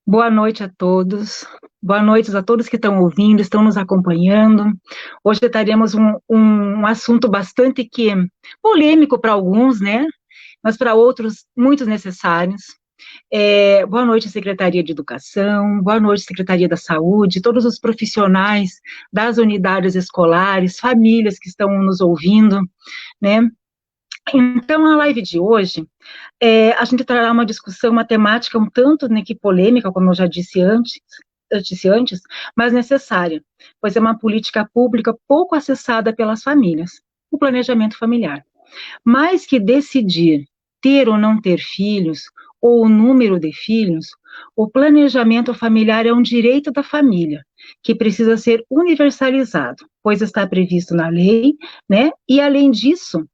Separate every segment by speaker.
Speaker 1: Boa noite a todos. Boa noite a todos que estão ouvindo, estão nos acompanhando. Hoje teremos um assunto bastante polêmico para alguns, né? Mas para outros muito necessários. Boa noite, Secretaria de Educação, boa noite, Secretaria da Saúde, todos os profissionais das unidades escolares, famílias que estão nos ouvindo, né? Então, a live de hoje, a gente trará uma discussão, uma temática um tanto, né, que polêmica, como eu já disse antes, mas necessária, pois é uma política pública pouco acessada pelas famílias, o planejamento familiar. Mais que decidir ter ou não ter filhos, ou o número de filhos, o planejamento familiar é um direito da família, que precisa ser universalizado, pois está previsto na lei, né? E, além disso,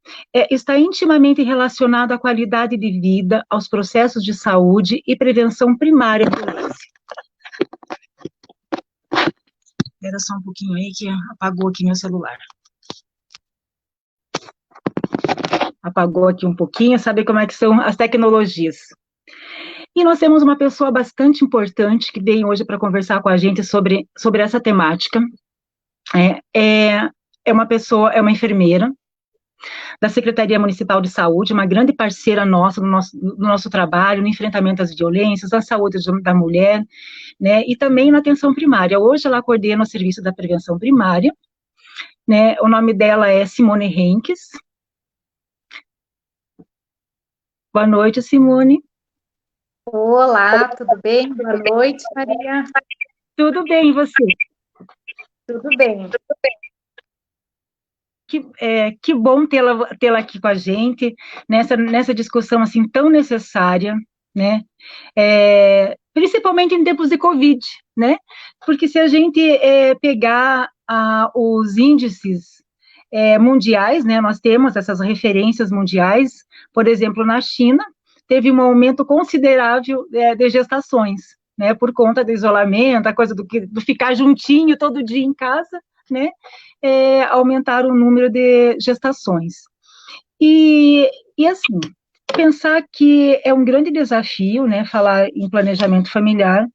Speaker 1: está intimamente relacionado à qualidade de vida, aos processos de saúde e prevenção primária à violência. Espera só um pouquinho aí que apagou aqui meu celular. Apagou aqui um pouquinho, sabe como é que são as tecnologias. E nós temos uma pessoa bastante importante que veio hoje para conversar com a gente sobre essa temática. É uma enfermeira da Secretaria Municipal de Saúde, uma grande parceira nossa no nosso trabalho, no enfrentamento às violências, à saúde da mulher, né, e também na atenção primária. Hoje ela coordena o serviço da prevenção primária, né, o nome dela é Simone Henkes. Boa noite, Simone.
Speaker 2: Olá, tudo bem? Boa noite, Maria.
Speaker 1: Tudo bem, e você?
Speaker 2: Tudo bem.
Speaker 1: Que bom tê-la aqui com a gente, nessa discussão assim tão necessária, né? Principalmente em tempos de Covid, né? Porque se a gente pegar os índices mundiais, né? Nós temos essas referências mundiais, por exemplo, na China, teve um aumento considerável de gestações, né? Por conta do isolamento, a coisa do ficar juntinho todo dia em casa, né? Aumentar o número de gestações. E assim, pensar que é um grande desafio, né, falar em planejamento familiar,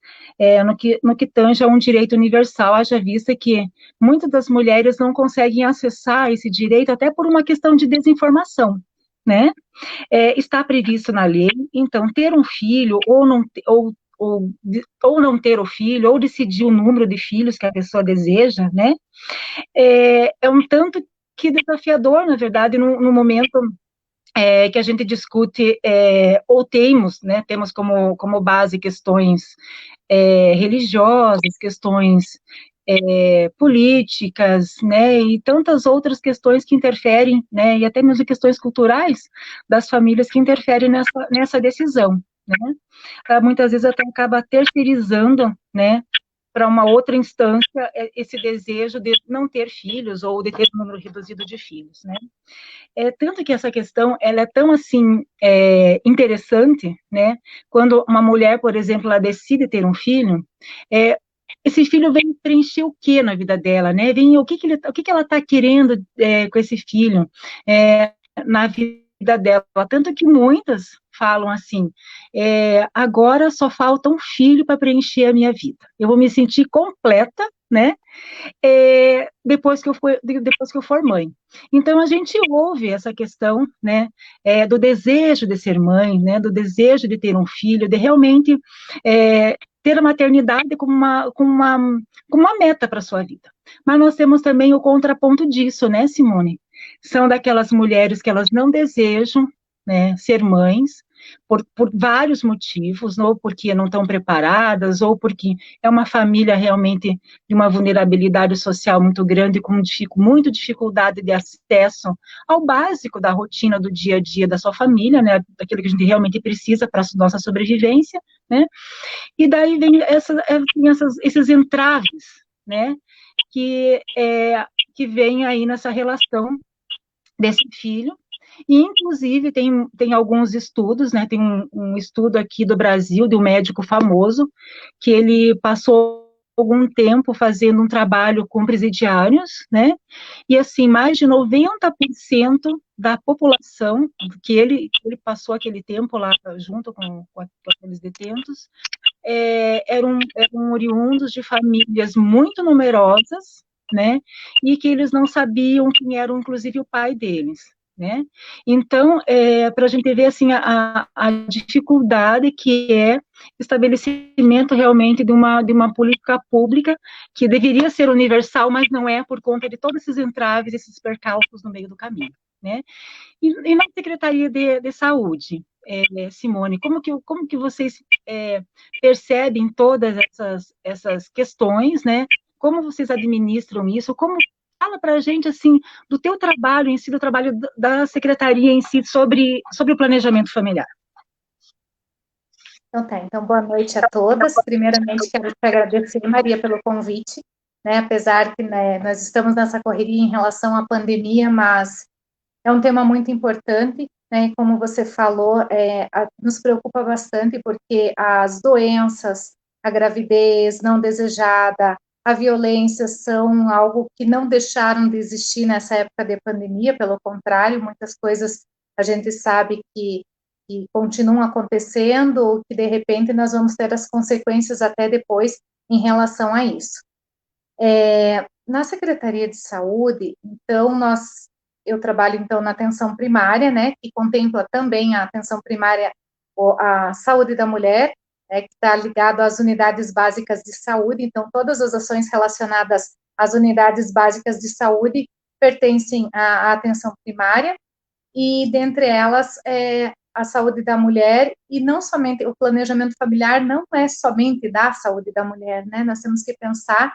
Speaker 1: no que tange a um direito universal, haja vista que muitas das mulheres não conseguem acessar esse direito até por uma questão de desinformação, né? Está previsto na lei, então ter um filho ou não ter o filho, ou decidir o número de filhos que a pessoa deseja, né? É um tanto que desafiador, na verdade, no momento que a gente discute, ou temos como base questões religiosas, questões políticas, né, e tantas outras questões que interferem, né, e até mesmo questões culturais das famílias que interferem nessa decisão, né. Muitas vezes até acaba terceirizando, né, para uma outra instância esse desejo de não ter filhos ou de ter um número reduzido de filhos, né. Tanto que essa questão ela é tão assim interessante, né? Quando uma mulher, por exemplo, ela decide ter um filho, esse filho vem preencher o que na vida dela, né? Vem o que ela está querendo com esse filho na vida dela. Tanto que muitas falam assim: agora só falta um filho para preencher a minha vida. Eu vou me sentir completa, né? Depois que eu for mãe. Então a gente ouve essa questão, né, do desejo de ser mãe, né, do desejo de ter um filho, de realmente ter a maternidade como uma meta para a sua vida. Mas nós temos também o contraponto disso, né, Simone? São daquelas mulheres que elas não desejam, né, ser mães, por vários motivos, ou porque não estão preparadas, ou porque é uma família realmente de uma vulnerabilidade social muito grande, com muita dificuldade de acesso ao básico da rotina do dia a dia da sua família, né, daquilo que a gente realmente precisa para a nossa sobrevivência, né, e daí vem esses entraves, né, que vem aí nessa relação desse filho. E, inclusive, tem alguns estudos, né? Tem um estudo aqui do Brasil, de um médico famoso, que ele passou algum tempo fazendo um trabalho com presidiários, né? E, assim, mais de 90% da população que ele passou aquele tempo lá junto com aqueles detentos, eram oriundos de famílias muito numerosas, né, e que eles não sabiam quem era, inclusive, o pai deles, né. Então, para a gente ver, assim, a dificuldade que é estabelecimento realmente de uma política pública que deveria ser universal, mas não é por conta de todos esses entraves, esses percalços no meio do caminho, né. E na Secretaria de Saúde, Simone, como que vocês percebem todas essas questões, né? Como vocês administram isso? Fala para a gente, assim, do teu trabalho em si, do trabalho da Secretaria em si, sobre o planejamento familiar.
Speaker 2: Então tá, então boa noite a todas. Primeiramente, quero te agradecer, Maria, pelo convite, né? Apesar que, né, nós estamos nessa correria em relação à pandemia, mas é um tema muito importante, né? Como você falou, nos preocupa bastante porque as doenças, a gravidez não desejada, a violência são algo que não deixaram de existir nessa época de pandemia, pelo contrário, muitas coisas a gente sabe que continuam acontecendo, ou que de repente nós vamos ter as consequências até depois em relação a isso. Na Secretaria de Saúde, então, eu trabalho, então, na atenção primária, né, que contempla também a atenção primária, a saúde da mulher, né, que está ligado às unidades básicas de saúde, então, todas as ações relacionadas às unidades básicas de saúde pertencem à atenção primária, e dentre elas, a saúde da mulher, e não somente, o planejamento familiar não é somente da saúde da mulher, né, nós temos que pensar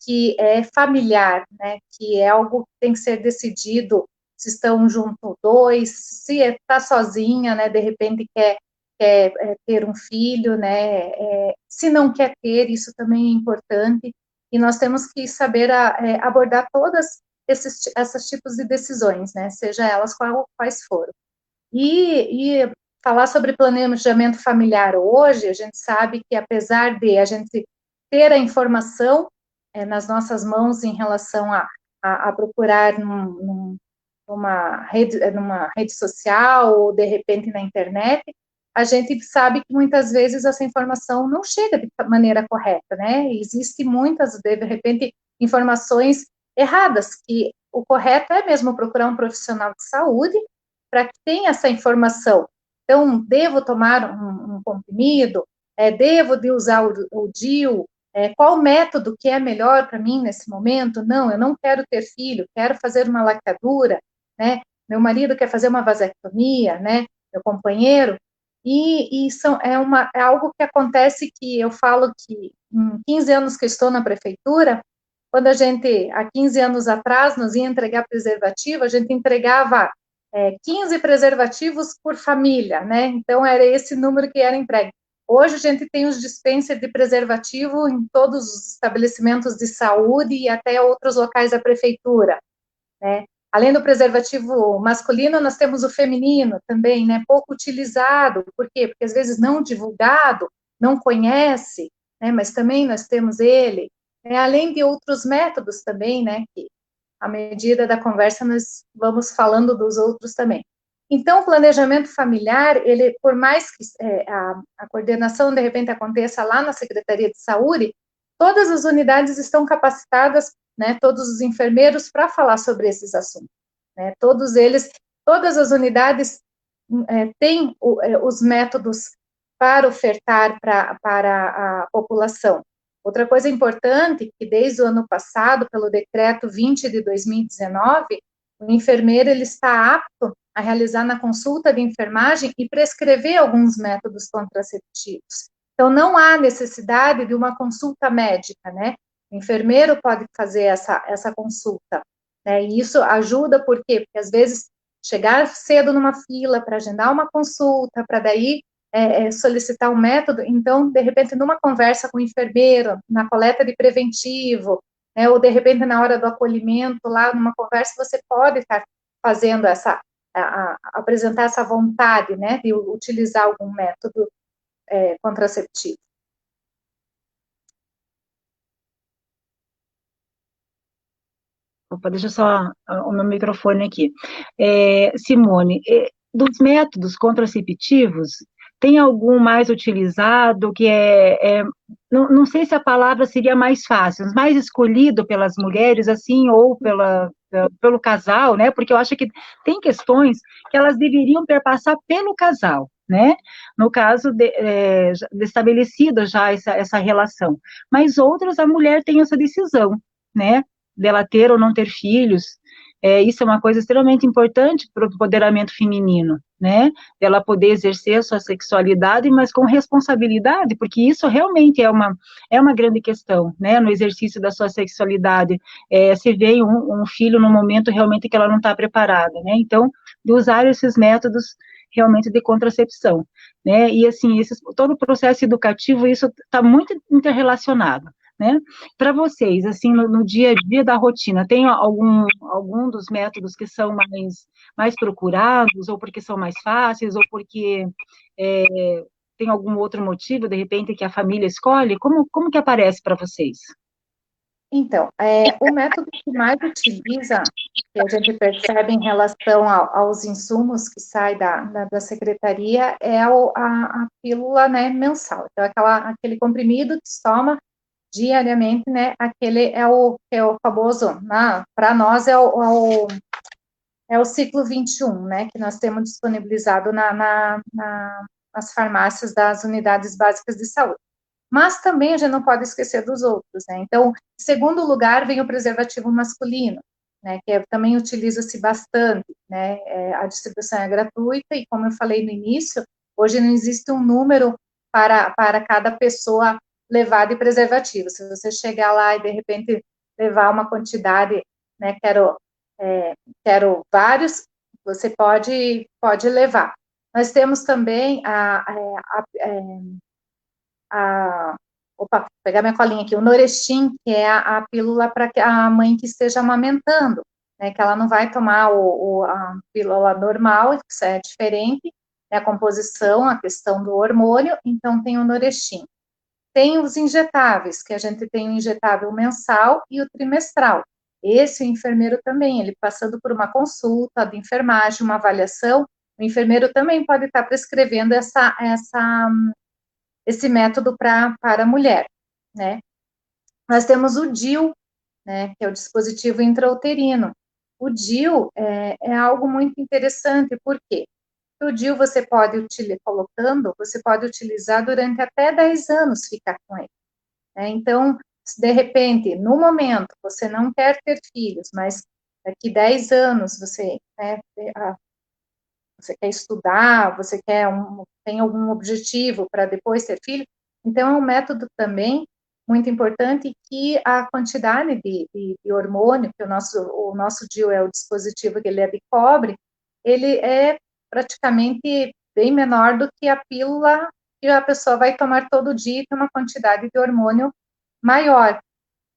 Speaker 2: que é familiar, né, que é algo que tem que ser decidido, se estão juntos dois, se está sozinha, né, de repente quer ter um filho, né, se não quer ter, isso também é importante, e nós temos que saber abordar todas esses tipos de decisões, né, seja elas quais forem. E falar sobre planejamento familiar hoje, a gente sabe que apesar de a gente ter a informação nas nossas mãos em relação a procurar numa rede social ou de repente na internet, a gente sabe que muitas vezes essa informação não chega de maneira correta, né? Existe muitas, de repente, informações erradas, que o correto é mesmo procurar um profissional de saúde para que tenha essa informação. Então, devo tomar um comprimido? Devo de usar o DIU? Qual método que é melhor para mim nesse momento? Não, eu não quero ter filho, quero fazer uma laqueadura, né? Meu marido quer fazer uma vasectomia, né? Meu companheiro. É algo que acontece, que eu falo que em 15 anos que estou na prefeitura, quando há 15 anos atrás, nos ia entregar preservativo, a gente entregava 15 preservativos por família, né? Então, era esse número que era entregue. Hoje, a gente tem os dispensers de preservativo em todos os estabelecimentos de saúde e até outros locais da prefeitura, né? Além do preservativo masculino, nós temos o feminino também, né? Pouco utilizado. Por quê? Porque, às vezes, não divulgado, não conhece, né? Mas também nós temos ele, né? Além de outros métodos também, né? Que, à medida da conversa, nós vamos falando dos outros também. Então, o planejamento familiar, ele, por mais que a coordenação, de repente, aconteça lá na Secretaria de Saúde, todas as unidades estão capacitadas, né, todos os enfermeiros, para falar sobre esses assuntos, né, todas as unidades têm os métodos para ofertar para a população. Outra coisa importante, que desde o ano passado, pelo decreto 20 de 2019, o enfermeiro ele está apto a realizar na consulta de enfermagem e prescrever alguns métodos contraceptivos. Então, não há necessidade de uma consulta médica, né? O enfermeiro pode fazer essa consulta, né? E isso ajuda, por quê? Porque, às vezes, chegar cedo numa fila para agendar uma consulta, para daí solicitar um método, então, de repente, numa conversa com o enfermeiro, na coleta de preventivo, né, ou de repente na hora do acolhimento, lá numa conversa, você pode estar fazendo apresentar essa vontade, né, de utilizar algum método contraceptivo.
Speaker 1: Opa, deixa só o meu microfone aqui. Simone, dos métodos contraceptivos, Tem algum mais utilizado que não sei se a palavra seria mais fácil, mais escolhido pelas mulheres, assim, ou pelo casal, né? Porque eu acho que tem questões que elas deveriam perpassar pelo casal, né? No caso de estabelecida já essa relação. Mas outras, a mulher tem essa decisão, né? Dela ter ou não ter filhos. Isso é uma coisa extremamente importante para o empoderamento feminino, né? Dela poder exercer a sua sexualidade, mas com responsabilidade, porque isso realmente é uma grande questão, né? No exercício da sua sexualidade, se vê um filho no momento realmente que ela não está preparada, né? Então, de usar esses métodos realmente de contracepção, né? E assim, todo o processo educativo, isso está muito interrelacionado, né? Para vocês, assim, no dia a dia da rotina, tem algum dos métodos que são mais procurados, ou porque são mais fáceis, ou porque é, tem algum outro motivo, de repente, que a família escolhe? Como que aparece para vocês?
Speaker 2: Então, o método que mais utiliza, que a gente percebe em relação aos insumos que saem da secretaria, é a pílula, né, mensal. Então, aquele comprimido que se toma diariamente, né, aquele é o famoso, para nós é o ciclo 21, né, que nós temos disponibilizado nas farmácias das unidades básicas de saúde. Mas também a gente não pode esquecer dos outros, né? Então, em segundo lugar, vem o preservativo masculino, né? Que também utiliza-se bastante, né? A distribuição é gratuita e, como eu falei no início, hoje não existe um número para cada pessoa levar de preservativo. Se você chegar lá e, de repente, levar uma quantidade, né? Quero vários, você pode levar. Nós temos também opa, vou pegar minha colinha aqui, o Norestim, que é a pílula para a mãe que esteja amamentando, né, que ela não vai tomar a pílula normal, isso é diferente, né, a composição, a questão do hormônio, então tem o Norestim. Tem os injetáveis, que a gente tem o injetável mensal e o trimestral. Esse, o enfermeiro também, ele passando por uma consulta de enfermagem, uma avaliação, o enfermeiro também pode estar prescrevendo esse método para a mulher, né? Nós temos o DIU, né, que é o dispositivo intrauterino. O DIU é algo muito interessante, por quê? O DIU você pode utilizar durante até 10 anos, ficar com ele, né? Então, se de repente, no momento, você não quer ter filhos, mas daqui 10 anos você, né, você quer estudar, tem algum objetivo para depois ter filho, então é um método também muito importante que a quantidade de hormônio, que o nosso DIU é o dispositivo que ele é de cobre, ele é praticamente bem menor do que a pílula que a pessoa vai tomar todo dia e tem uma quantidade de hormônio maior.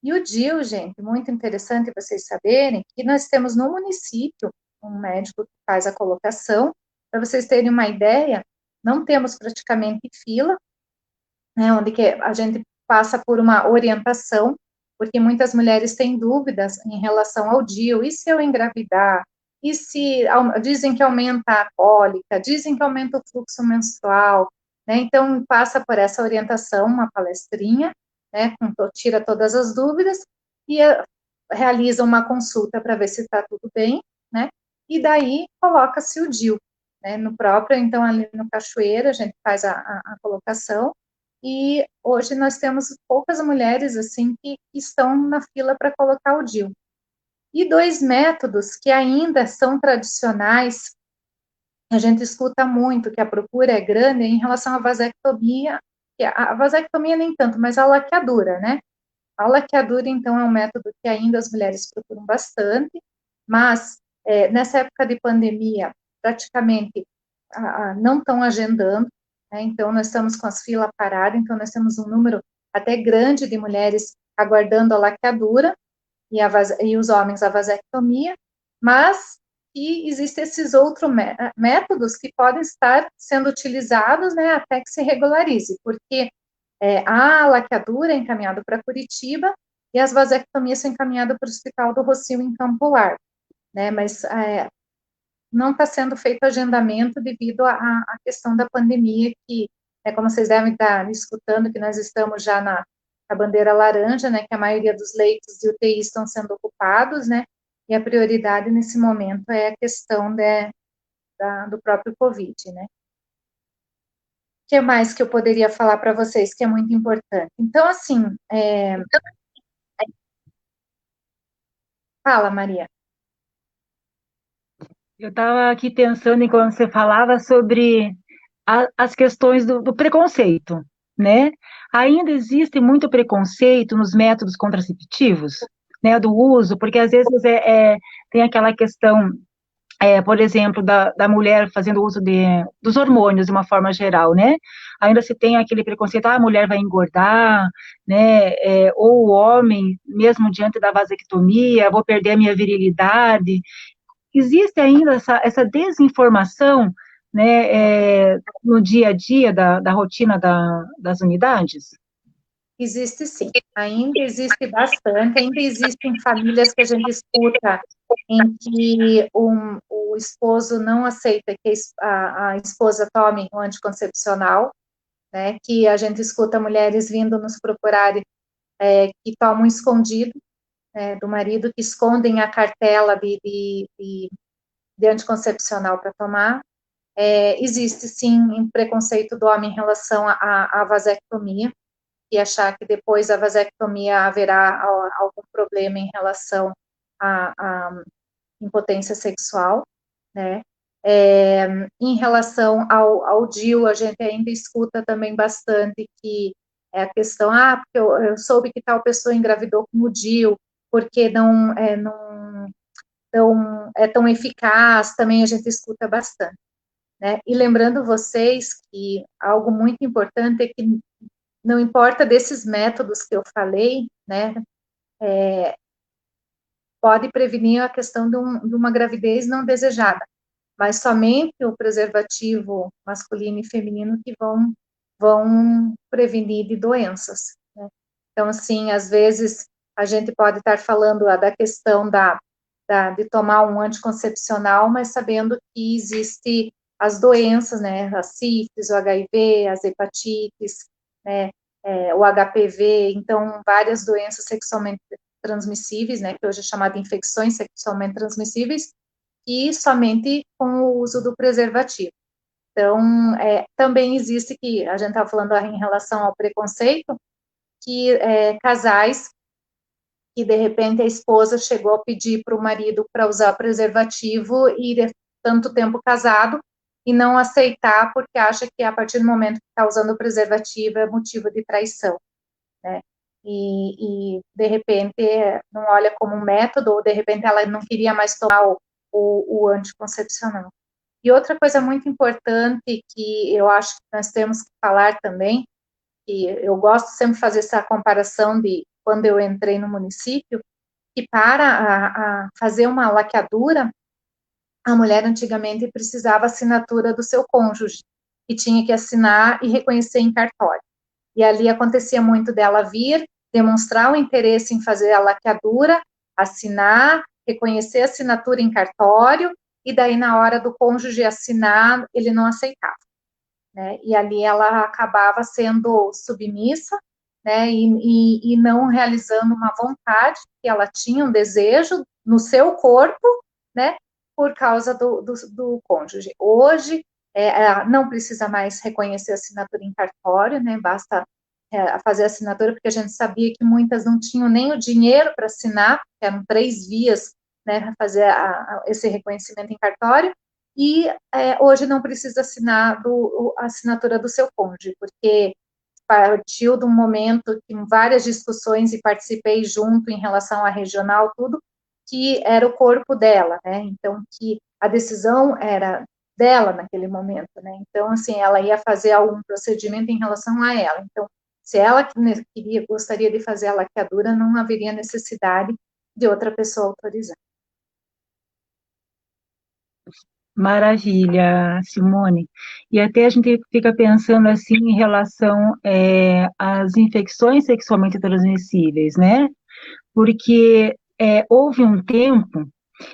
Speaker 2: E o DIU, gente, muito interessante vocês saberem que nós temos no município um médico que faz a colocação. Para vocês terem uma ideia, não temos praticamente fila, né, onde que a gente passa por uma orientação, porque muitas mulheres têm dúvidas em relação ao DIU, e se eu engravidar? E se dizem que aumenta a cólica, dizem que aumenta o fluxo menstrual, né? Então passa por essa orientação, uma palestrinha, né, tira todas as dúvidas e realiza uma consulta para ver se está tudo bem, né? E daí coloca-se o DIU, né? No próprio, então ali no Cachoeira a gente faz a colocação. E hoje nós temos poucas mulheres assim que estão na fila para colocar o DIU. E dois métodos que ainda são tradicionais, a gente escuta muito que a procura é grande em relação à vasectomia, que a vasectomia nem tanto, mas a laqueadura, né? A laqueadura, então, é um método que ainda as mulheres procuram bastante, mas nessa época de pandemia, praticamente não estão agendando, né? Então, nós estamos com as filas paradas, então, nós temos um número até grande de mulheres aguardando a laqueadura e os homens a vasectomia, mas que existem esses outros métodos que podem estar sendo utilizados, né, até que se regularize, porque a laqueadura é encaminhada para Curitiba e as vasectomias são encaminhadas para o Hospital do Rocio em Campo Largo, né, mas não está sendo feito agendamento devido à questão da pandemia, que, como vocês devem estar escutando, que nós estamos já na bandeira laranja, né, que a maioria dos leitos de UTI estão sendo ocupados, né, e a prioridade nesse momento é a questão do próprio Covid, né. O que mais que eu poderia falar para vocês que é muito importante? Então, assim, fala, Maria.
Speaker 1: Eu estava aqui pensando enquanto você falava sobre as questões do preconceito, né? Ainda existe muito preconceito nos métodos contraceptivos, né? Do uso, porque às vezes tem aquela questão, por exemplo, da mulher fazendo uso dos hormônios de uma forma geral, né? Ainda se tem aquele preconceito, a mulher vai engordar, né? Ou o homem, mesmo diante da vasectomia, vou perder a minha virilidade. Existe ainda essa desinformação, né, no dia a dia da rotina das unidades?
Speaker 2: Existe sim, ainda existe bastante, ainda existem famílias que a gente escuta em que o esposo não aceita que a esposa tome um anticoncepcional, né, que a gente escuta mulheres vindo nos procurar que tomam escondido do marido, que escondem a cartela de anticoncepcional para tomar. Existe sim um preconceito do homem em relação à vasectomia, e achar que depois da vasectomia haverá algum problema em relação à impotência sexual, né? Em relação ao DIU, a gente ainda escuta também bastante que é a questão, porque eu soube que tal pessoa engravidou com o DIU, porque não é tão eficaz, também a gente escuta bastante, né? E lembrando vocês que algo muito importante é que não importa desses métodos que eu falei, né, pode prevenir a questão de uma gravidez não desejada, mas somente o preservativo masculino e feminino que vão prevenir de doenças, né? Então, assim, às vezes a gente pode estar falando da questão de tomar um anticoncepcional, mas sabendo que existe as doenças, né, a sífilis, o HIV, as hepatites, né, o HPV, então, várias doenças sexualmente transmissíveis, né, que hoje é chamada de infecções sexualmente transmissíveis, e somente com o uso do preservativo. Então, também existe que, a gente estava falando em relação ao preconceito, que casais que, de repente, a esposa chegou a pedir para o marido para usar preservativo e tanto tempo casado, e não aceitar porque acha que a partir do momento que está usando o preservativo é motivo de traição, né? E de repente não olha como um método, ou de repente ela não queria mais tomar o anticoncepcional. E outra coisa muito importante que eu acho que nós temos que falar também, e eu gosto sempre de fazer essa comparação de quando eu entrei no município, que para fazer uma laqueadura, a mulher antigamente precisava assinatura do seu cônjuge, e tinha que assinar e reconhecer em cartório. E ali acontecia muito dela vir, demonstrar o interesse em fazer a laqueadura, assinar, reconhecer a assinatura em cartório, e daí na hora do cônjuge assinar, ele não aceitava, né? E ali ela acabava sendo submissa, né? E não realizando uma vontade que ela tinha, um desejo no seu corpo, né? Por causa do cônjuge. Hoje, não precisa mais reconhecer a assinatura em cartório, né? Basta fazer a assinatura, porque a gente sabia que muitas não tinham nem o dinheiro para assinar, que eram 3 vias, né, fazer esse reconhecimento em cartório, e hoje não precisa assinar a assinatura do seu cônjuge, porque partiu de um momento que em várias discussões, e participei junto em relação à regional, tudo, que era o corpo dela, né, então que a decisão era dela naquele momento, né, então assim, ela ia fazer algum procedimento em relação a ela, então se ela gostaria de fazer a laqueadura, não haveria necessidade de outra pessoa autorizar.
Speaker 1: Maravilha, Simone. E até a gente fica pensando assim em relação às infecções sexualmente transmissíveis, né? Porque houve um tempo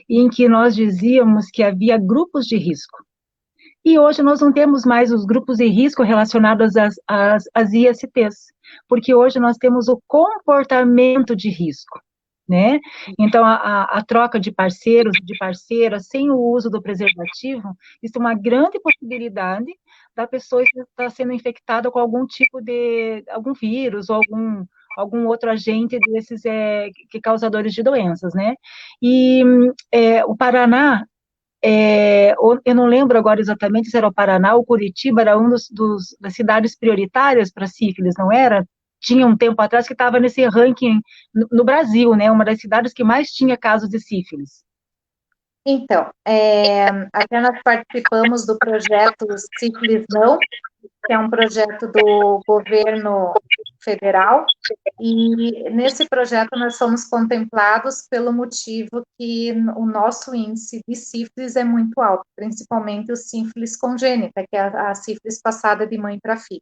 Speaker 1: em que nós dizíamos que havia grupos de risco. E hoje nós não temos mais os grupos de risco relacionados às ISTs, porque hoje nós temos o comportamento de risco, né? Então, a troca de parceiros, de parceiras, sem o uso do preservativo, isso é uma grande possibilidade da pessoa estar sendo infectada com algum tipo de, algum vírus ou algum outro agente desses que causadores de doenças, né? E o Paraná, eu não lembro agora exatamente se era o Paraná ou Curitiba, era das cidades prioritárias para sífilis, não era? Tinha um tempo atrás que estava nesse ranking no Brasil, né? Uma das cidades que mais tinha casos de sífilis.
Speaker 2: Então, até nós participamos do projeto Sífilis Não, que é um projeto do governo federal, e nesse projeto nós somos contemplados pelo motivo que o nosso índice de sífilis é muito alto, principalmente o sífilis congênita, que é a sífilis passada de mãe para filho.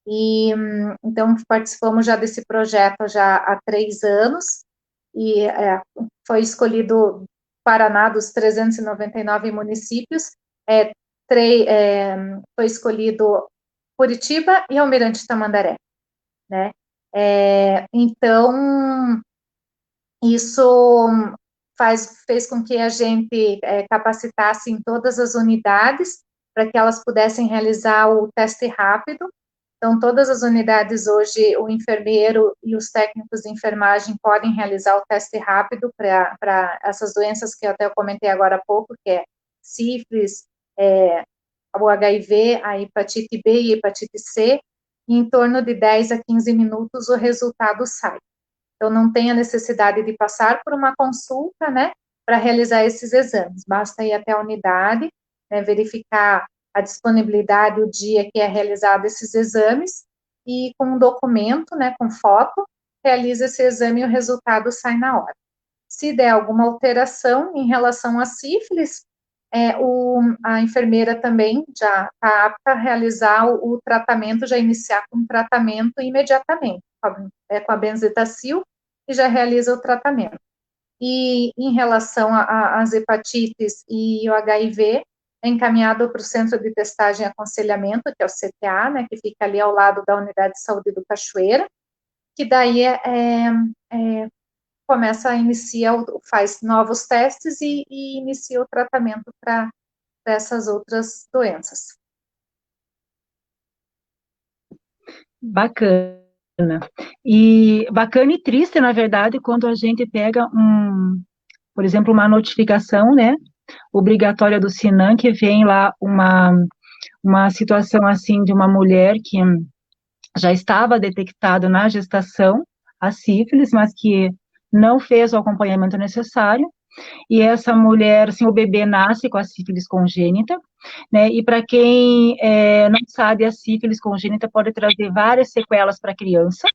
Speaker 2: E, então, participamos já desse projeto já há 3 anos, e foi escolhido Paraná, dos 399 municípios, foi escolhido Curitiba e Almirante Tamandaré, né? Então, isso fez com que a gente capacitasse em todas as unidades para que elas pudessem realizar o teste rápido. Então, todas as unidades hoje, o enfermeiro e os técnicos de enfermagem podem realizar o teste rápido para essas doenças que eu até comentei agora há pouco, que é sífilis, o HIV, a hepatite B e hepatite C, e em torno de 10 a 15 minutos o resultado sai. Então, não tem a necessidade de passar por uma consulta, né, para realizar esses exames. Basta ir até a unidade, né, verificar a disponibilidade, o dia que é realizado esses exames, e com um documento, né, com foto, realiza esse exame e o resultado sai na hora. Se der alguma alteração em relação à sífilis, a enfermeira também já está apta a realizar o tratamento, já iniciar com o tratamento imediatamente, com a benzetacil, e já realiza o tratamento. E em relação às hepatites e o HIV, é encaminhado para o Centro de Testagem e Aconselhamento, que é o CTA, né, que fica ali ao lado da Unidade de Saúde do Cachoeira, que daí faz novos testes e inicia o tratamento para essas outras doenças.
Speaker 1: Bacana. Bacana e triste, na verdade, quando a gente pega por exemplo, uma notificação, né, obrigatória do SINAM, que vem lá uma situação assim de uma mulher que já estava detectada na gestação a sífilis, mas que não fez o acompanhamento necessário, e essa mulher, assim, o bebê nasce com a sífilis congênita, né, e para quem não sabe, a sífilis congênita pode trazer várias sequelas para a criança,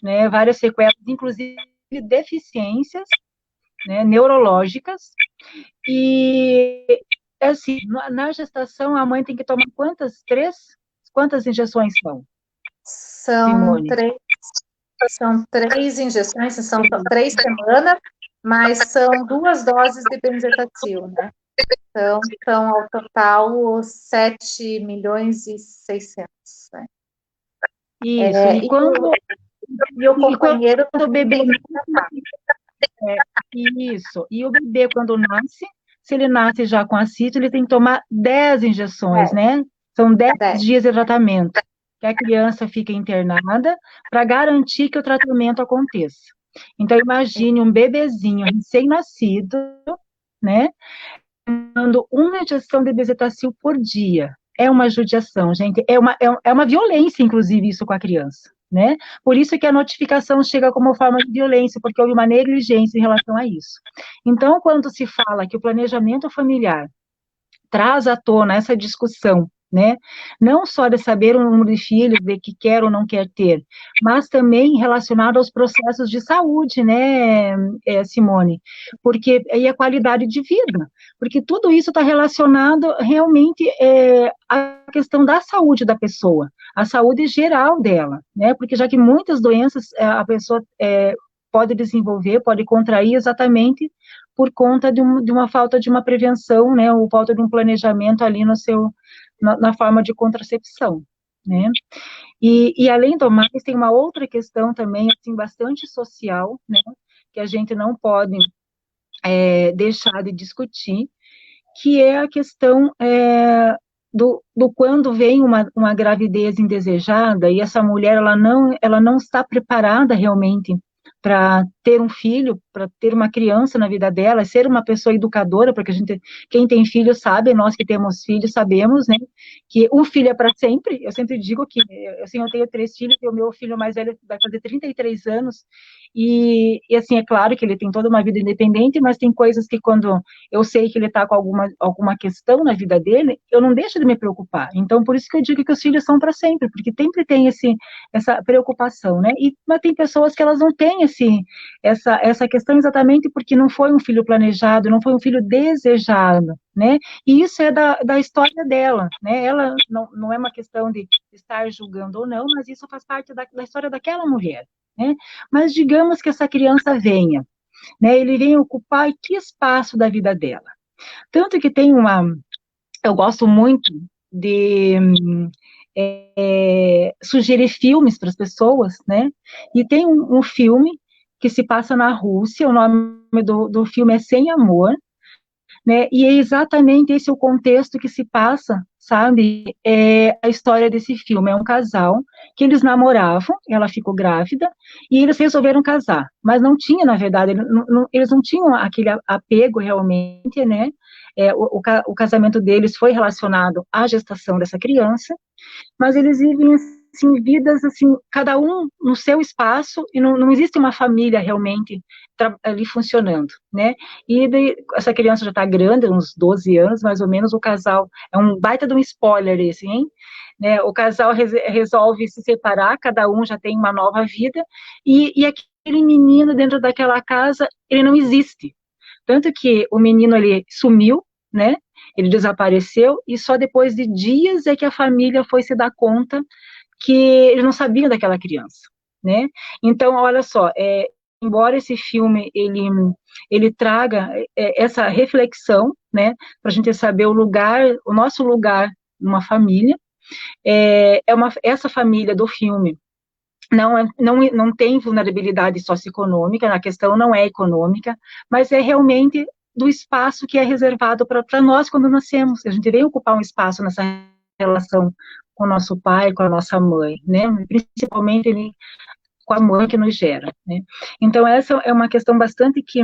Speaker 1: né, várias sequelas, inclusive deficiências, né, neurológicas, e, assim, na gestação, a mãe tem que tomar quantas injeções são?
Speaker 2: São 3 injeções, são 3 semanas, mas são 2 doses de benzetacil, né? Então, são ao total 7 milhões e 600, né?
Speaker 1: Isso,
Speaker 2: e o companheiro
Speaker 1: quando o bebê isso, e o bebê quando nasce, se ele nasce já com a sífilis, ele tem que tomar 10 injeções, né? São 10 dias de tratamento, que a criança fica internada para garantir que o tratamento aconteça. Então, imagine um bebezinho recém-nascido, né, dando uma injeção de bezetacil por dia. É uma judiação, gente, é uma violência, inclusive, isso com a criança, né? Por isso que a notificação chega como forma de violência, porque houve uma negligência em relação a isso. Então, quando se fala que o planejamento familiar traz à tona essa discussão, né, não só de saber o número de filhos, de que quer ou não quer ter, mas também relacionado aos processos de saúde, né, Simone, porque aí a qualidade de vida, porque tudo isso está relacionado realmente à questão da saúde da pessoa, a saúde geral dela, né, porque já que muitas doenças a pessoa pode desenvolver, pode contrair exatamente por conta de uma falta de uma prevenção, né, ou falta de um planejamento ali na forma de contracepção, né. E além do mais, tem uma outra questão também, assim, bastante social, né, que a gente não pode deixar de discutir, que é a questão do quando vem uma gravidez indesejada e essa mulher ela não está preparada realmente para ter um filho, para ter uma criança na vida dela, ser uma pessoa educadora, porque quem tem filho sabe, nós que temos filhos sabemos, né, que um filho é para sempre. Eu sempre digo que, assim, eu tenho 3 filhos e o meu filho mais velho vai fazer 33 anos, e assim, é claro que ele tem toda uma vida independente, mas tem coisas que quando eu sei que ele está com alguma questão na vida dele, eu não deixo de me preocupar. Então, por isso que eu digo que os filhos são para sempre, porque sempre tem essa preocupação, né? Mas tem pessoas que elas não têm essa questão exatamente porque não foi um filho planejado, não foi um filho desejado, né? E isso é da história dela, né? Ela não é uma questão de estar julgando ou não, mas isso faz parte da história daquela mulher, né? Mas digamos que essa criança venha, né? Ele vem ocupar que espaço da vida dela. Tanto que eu gosto muito de sugerir filmes para as pessoas, né? E tem um filme que se passa na Rússia, o nome do filme é Sem Amor, né? E é exatamente esse o contexto que se passa, sabe? É a história desse filme. É um casal que eles namoravam, ela ficou grávida, e eles resolveram casar. Mas não tinha, na verdade, eles não tinham aquele apego realmente, né? O casamento deles foi relacionado à gestação dessa criança, mas eles vivem assim, vidas assim, cada um no seu espaço, e não existe uma família realmente ali funcionando, né? E daí, essa criança já está grande, uns 12 anos, mais ou menos, o casal, é um baita de um spoiler esse, hein? Né, o casal resolve se separar, cada um já tem uma nova vida, e aquele menino dentro daquela casa, ele não existe. Tanto que o menino, ele sumiu, né? Ele desapareceu, e só depois de dias é que a família foi se dar conta que eles não sabiam daquela criança, né? Então, olha só, embora esse filme ele traga essa reflexão, né, para a gente saber o nosso lugar numa família, essa família do filme não tem vulnerabilidade socioeconômica, a questão não é econômica, mas é realmente do espaço que é reservado para nós quando nascemos. A gente vem ocupar um espaço nessa relação com o nosso pai, com a nossa mãe, né? Principalmente com a mãe que nos gera, né? Então, essa é uma questão bastante que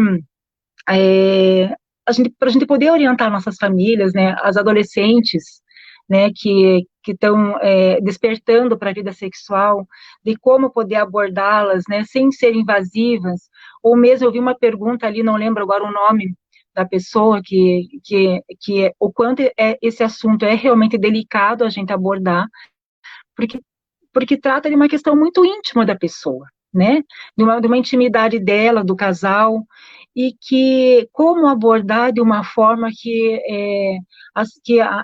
Speaker 1: para a gente poder orientar nossas famílias, né, as adolescentes, né, que estão despertando para a vida sexual, de como poder abordá-las, né, sem ser invasivas, ou mesmo eu vi uma pergunta ali, não lembro agora o nome da pessoa, o quanto esse assunto é realmente delicado a gente abordar, porque trata de uma questão muito íntima da pessoa, né? De uma intimidade dela, do casal, e que como abordar de uma forma que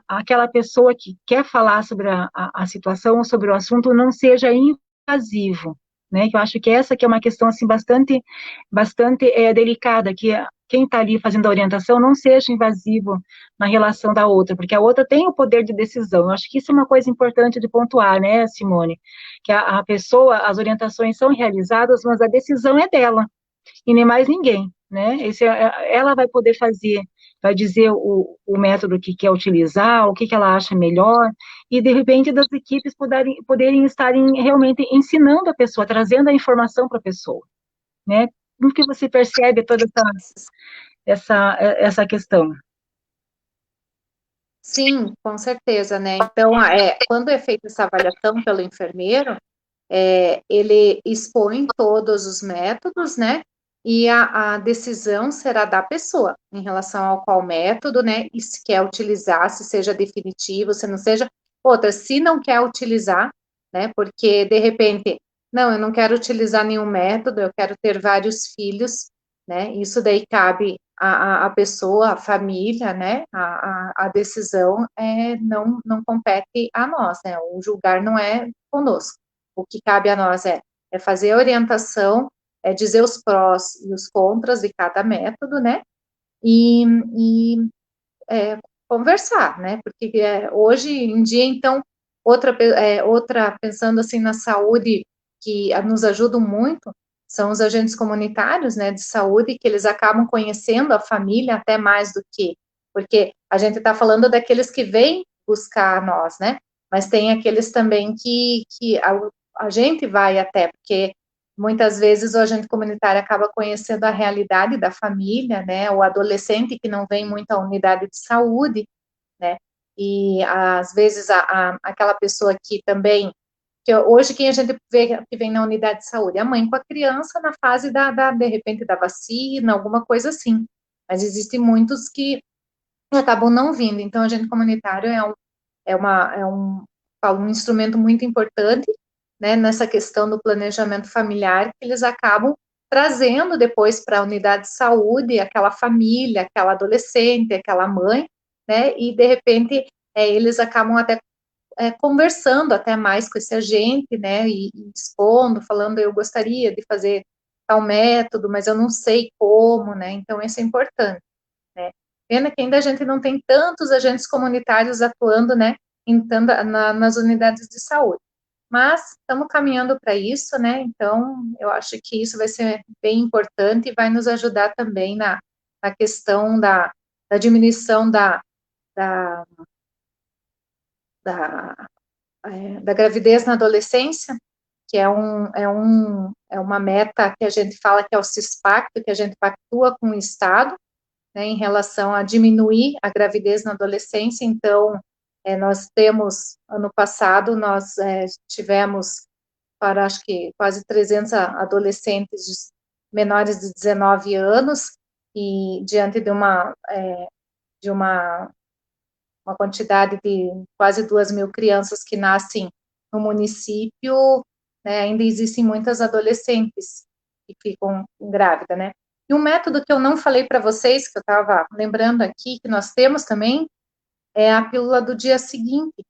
Speaker 1: aquela pessoa que quer falar sobre a situação ou sobre o assunto não seja invasivo, né? Que eu acho que essa que é uma questão assim bastante delicada, que quem está ali fazendo a orientação não seja invasivo na relação da outra, porque a outra tem o poder de decisão. Eu acho que isso é uma coisa importante de pontuar, né, Simone? Que a pessoa, as orientações são realizadas, mas a decisão é dela, e nem mais ninguém, né? Ela vai poder fazer, vai dizer o método que quer utilizar, o que ela acha melhor, e de repente das equipes poderem estarem realmente ensinando a pessoa, trazendo a informação para a pessoa, né? Como que você percebe toda essa questão?
Speaker 2: Sim, com certeza, né? Então, quando é feita essa avaliação pelo enfermeiro, ele expõe todos os métodos, né? E a decisão será da pessoa em relação ao qual método, né? E se quer utilizar, se seja definitivo, se não seja. Outra, se não quer utilizar, né? Porque de repente, não, eu não quero utilizar nenhum método, eu quero ter vários filhos, né? Isso daí cabe a pessoa, a família, né? A decisão não compete a nós, né? O julgar não é conosco. O que cabe a nós é fazer a orientação, dizer os prós e os contras de cada método, né? e conversar, né? Porque hoje em dia, então, outra pensando assim na saúde que nos ajudam muito são os agentes comunitários, né, de saúde, que eles acabam conhecendo a família até mais do que, porque a gente está falando daqueles que vêm buscar nós, né? Mas tem aqueles também que a gente vai até, porque muitas vezes o agente comunitário acaba conhecendo a realidade da família, né? O adolescente que não vem muito à unidade de saúde, né? E às vezes aquela pessoa que também, que hoje quem a gente vê que vem na unidade de saúde, é a mãe com a criança na fase de repente da vacina, alguma coisa assim. Mas existem muitos que acabam não vindo. Então, o agente comunitário um instrumento muito importante, né, nessa questão do planejamento familiar, que eles acabam trazendo depois para a unidade de saúde aquela família, aquela adolescente, aquela mãe, né, e de repente eles acabam até conversando até mais com esse agente, né, e expondo, falando, eu gostaria de fazer tal método, mas eu não sei como, né, então isso é importante, né. Pena que ainda a gente não tem tantos agentes comunitários atuando, né, nas unidades de saúde. Mas estamos caminhando para isso, né? Então, eu acho que isso vai ser bem importante e vai nos ajudar também na questão da diminuição da, da, da gravidez na adolescência, que é uma meta que a gente fala que é o CISPACT, que a gente pactua com o Estado, né, em relação a diminuir a gravidez na adolescência. Então, nós temos, ano passado, nós tivemos, para acho que quase 300 adolescentes menores de 19 anos, e diante de uma quantidade de quase 2.000 crianças que nascem no município, né, ainda existem muitas adolescentes que ficam grávidas, né? E um método que eu não falei para vocês, que eu estava lembrando aqui, que nós temos também, é a pílula do dia seguinte,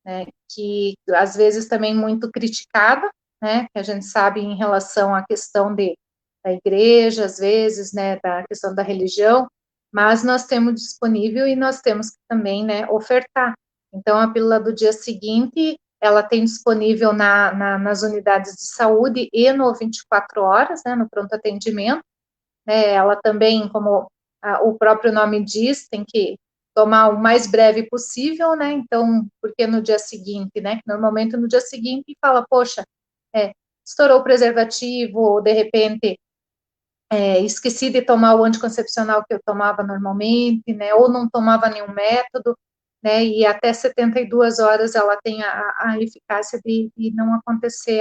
Speaker 2: né, que às vezes também muito criticada, né, que a gente sabe em relação à questão da igreja, às vezes, né, da questão da religião, mas nós temos disponível e nós temos que também, né, ofertar. Então, a pílula do dia seguinte, ela tem disponível nas unidades de saúde e no 24 horas, né, no pronto atendimento, né, ela também, como o próprio nome diz, tem que tomar o mais breve possível, né, então, porque no dia seguinte, né, normalmente no dia seguinte fala, poxa, estourou o preservativo, ou de repente esqueci de tomar o anticoncepcional que eu tomava normalmente, né, ou não tomava nenhum método, né, e até 72 horas ela tem a eficácia de não acontecer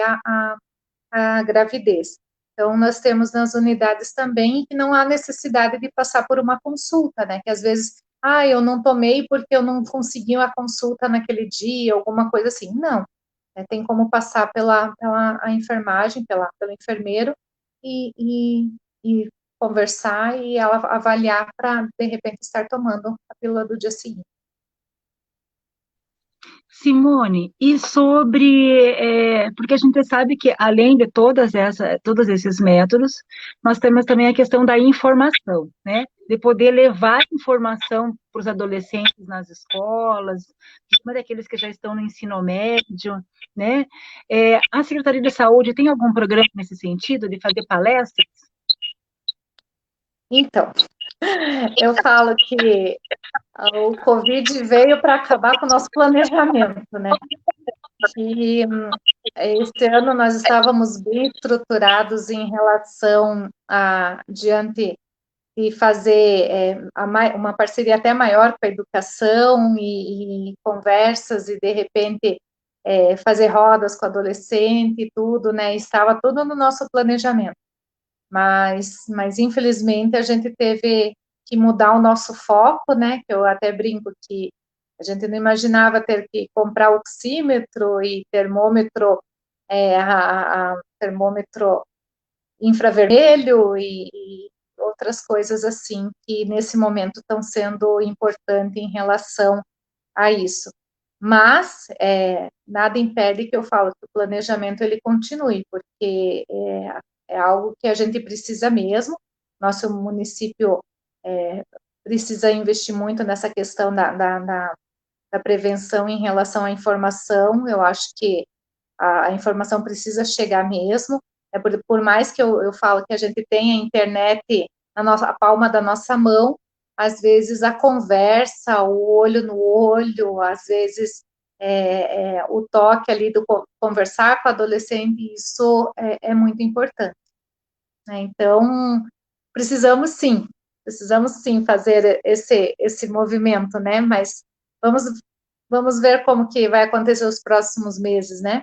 Speaker 2: a gravidez. Então, nós temos nas unidades também que não há necessidade de passar por uma consulta, né, que às vezes, eu não tomei porque eu não consegui a consulta naquele dia, alguma coisa assim. Não, tem como passar pela a enfermagem, pelo enfermeiro, e conversar e ela avaliar para, de repente, estar tomando a pílula do dia seguinte.
Speaker 1: Simone, e sobre, porque a gente sabe que além de todos esses métodos, nós temos também a questão da informação, né? De poder levar informação para os adolescentes nas escolas, principalmente aqueles que já estão no ensino médio, né? A Secretaria de Saúde tem algum programa nesse sentido, de fazer palestras?
Speaker 2: Então, eu falo que o Covid veio para acabar com o nosso planejamento, né? E este ano nós estávamos bem estruturados em relação diante de fazer uma parceria até maior com a educação e conversas e, de repente, fazer rodas com adolescente e tudo, né? Estava tudo no nosso planejamento. Mas infelizmente, a gente teve que mudar o nosso foco, né? Que eu até brinco que a gente não imaginava ter que comprar oxímetro e termômetro, termômetro infravermelho e outras coisas assim, que nesse momento estão sendo importantes em relação a isso. Mas nada impede que eu falo que o planejamento ele continue, porque é algo que a gente precisa mesmo. Nosso município precisa investir muito nessa questão da prevenção em relação à informação. Eu acho que a informação precisa chegar mesmo, por mais que eu falo que a gente tenha a internet a palma da nossa mão, às vezes a conversa, o olho no olho, às vezes o toque ali do conversar com o adolescente, isso é muito importante, né? Então, precisamos sim fazer esse movimento, né? Mas vamos ver como que vai acontecer os próximos meses, né?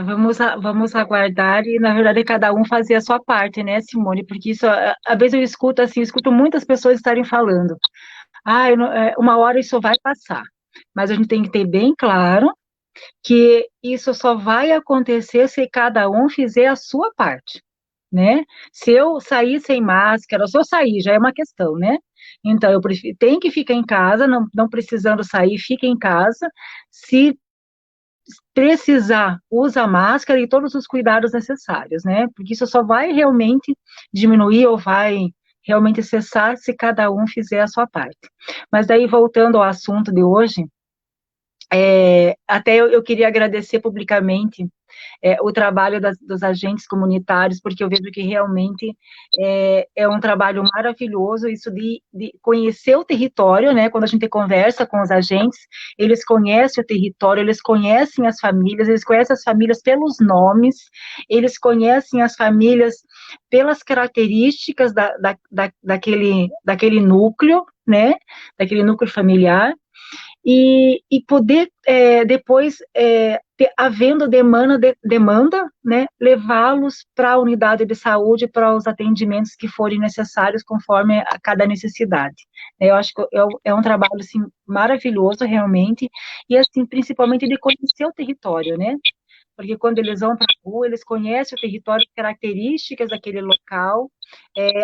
Speaker 1: Vamos aguardar e, na verdade, cada um fazer a sua parte, né, Simone? Porque isso, às vezes eu escuto assim, escuto muitas pessoas estarem falando, uma hora isso vai passar, mas a gente tem que ter bem claro que isso só vai acontecer se cada um fizer a sua parte, né? Se eu sair sem máscara, se eu sair, já é uma questão, né? Então, eu prefiro, tem que ficar em casa, não precisando sair, fica em casa. Se precisar, usa máscara e todos os cuidados necessários, né? Porque isso só vai realmente diminuir ou vai realmente cessar se cada um fizer a sua parte. Mas daí, voltando ao assunto de hoje, até eu queria agradecer publicamente o trabalho dos agentes comunitários, porque eu vejo que realmente é um trabalho maravilhoso, isso de conhecer o território, né? Quando a gente conversa com os agentes, eles conhecem o território, eles conhecem as famílias pelos nomes, eles conhecem as famílias pelas características daquele núcleo, né? Daquele núcleo familiar, e poder depois, havendo demanda, né, levá-los para a unidade de saúde, para os atendimentos que forem necessários conforme a cada necessidade. Eu acho que é um trabalho assim, maravilhoso, realmente, e assim, principalmente de conhecer o território, né? Porque quando eles vão para a rua, eles conhecem o território, as características daquele local,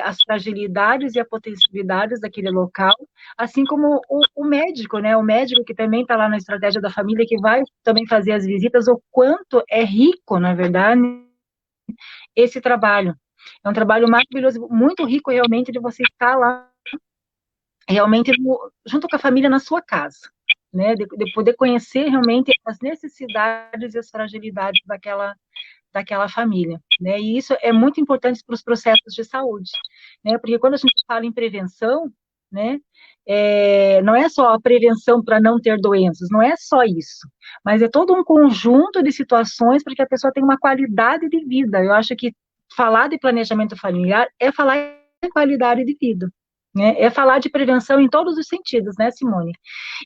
Speaker 1: as fragilidades e as potencialidades daquele local, assim como o médico, né? O médico que também está lá na estratégia da família, que vai também fazer as visitas, o quanto é rico, na verdade, esse trabalho. É um trabalho maravilhoso, muito rico realmente de você estar lá, realmente junto com a família na sua casa, né? De poder conhecer realmente as necessidades e as fragilidades daquela família, né? E isso é muito importante para os processos de saúde, né? Porque quando a gente fala em prevenção, né? Não é só a prevenção para não ter doenças, não é só isso, mas é todo um conjunto de situações para que a pessoa tenha uma qualidade de vida. Eu acho que falar de planejamento familiar é falar em qualidade de vida, né? É falar de prevenção em todos os sentidos, né, Simone?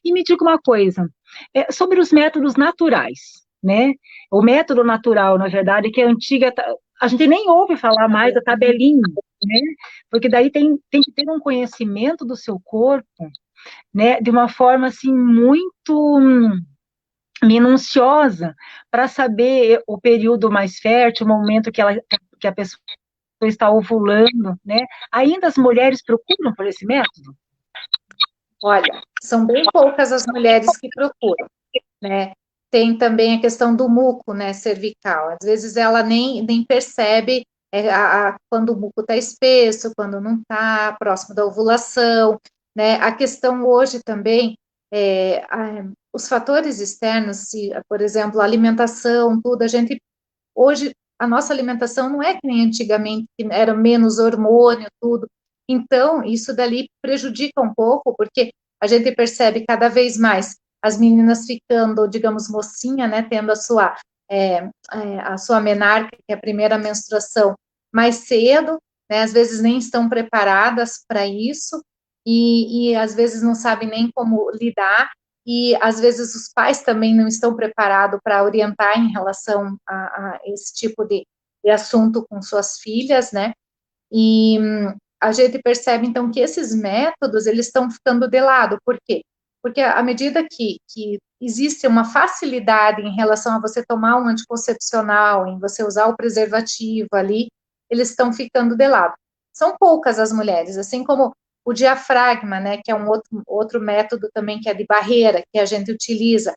Speaker 1: E me diga uma coisa, sobre os métodos naturais, né? O método natural, na verdade, que é antiga, a gente nem ouve falar mais da tabelinha, né? Porque daí tem que ter um conhecimento do seu corpo, né? De uma forma, assim, muito minuciosa, para saber o período mais fértil, o momento que a pessoa está ovulando, né? Ainda as mulheres procuram por esse método?
Speaker 2: Olha, são bem poucas as mulheres que procuram, né? Tem também a questão do muco, né, cervical. Às vezes ela nem percebe quando o muco está espesso, quando não está, próximo da ovulação, né? A questão hoje também, os fatores externos, por exemplo, a alimentação, tudo, hoje, a nossa alimentação não é que nem antigamente, que era menos hormônio, tudo. Então, isso dali prejudica um pouco, porque a gente percebe cada vez mais as meninas ficando, digamos, mocinha, né, tendo a sua menarca, que é a primeira menstruação, mais cedo, né, às vezes nem estão preparadas para isso, e às vezes não sabem nem como lidar, e às vezes os pais também não estão preparados para orientar em relação a esse tipo de assunto com suas filhas, né, e a gente percebe, então, que esses métodos, eles estão ficando de lado. Por quê? Porque à medida que existe uma facilidade em relação a você tomar um anticoncepcional, em você usar o preservativo ali, eles estão ficando de lado. São poucas as mulheres, assim como o diafragma, né, que é um outro método também, que é de barreira, que a gente utiliza.